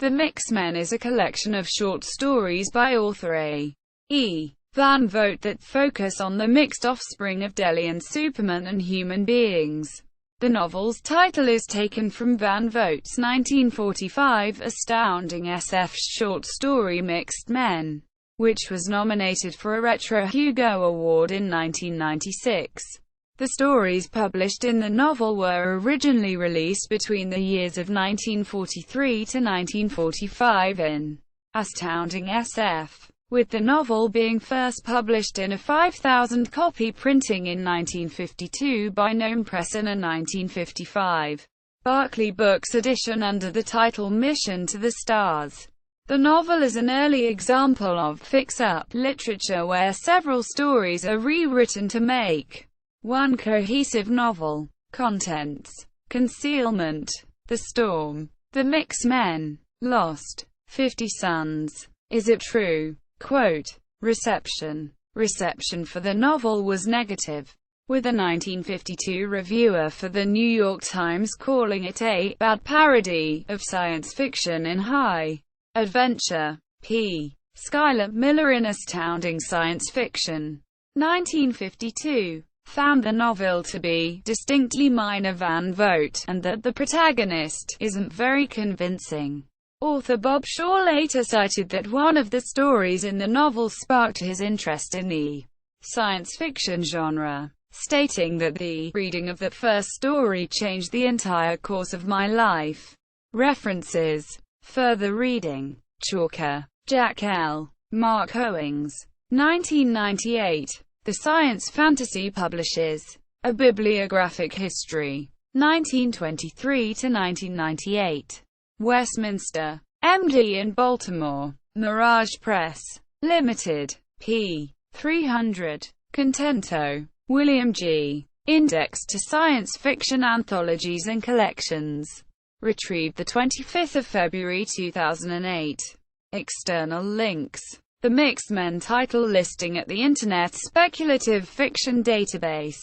The Mixed Men is a collection of short stories by author A. E. Van Vogt that focus on the mixed offspring of Dellian Supermen and human beings. The novel's title is taken from Van Vogt's 1945 Astounding SF short story Mixed Men, which was nominated for a Retro Hugo Award in 1996. The stories published in the novel were originally released between the years of 1943 to 1945 in Astounding SF, with the novel being first published in a 5,000-copy printing in 1952 by Gnome Press and a 1955 Berkley Books edition under the title Mission to the Stars. The novel is an early example of fix-up literature where several stories are rewritten to make one cohesive novel. Contents: Concealment, The Storm, The Mixed Men, Lost, 50 Suns, Is It True? Quote, reception for the novel was negative, with a 1952 reviewer for the New York Times calling it a bad parody of science fiction in high adventure. P. Schuyler Miller in Astounding Science Fiction, 1952, found the novel to be distinctly minor Van Vogt, and that the protagonist isn't very convincing. Author Bob Shaw later cited that one of the stories in the novel sparked his interest in the science fiction genre, stating that the reading of that first story changed the entire course of my life. References: further reading. Chalker, Jack L. Mark Owings. 1998. The Science Fantasy Publishes. A Bibliographic History. 1923 to 1998. Westminster, MD in Baltimore. Mirage Press. Limited. p. 300. Contento. William G. Index to Science Fiction Anthologies and Collections. Retrieved 25 February 2008. External links. The Mixed Men title listing at the Internet Speculative Fiction Database.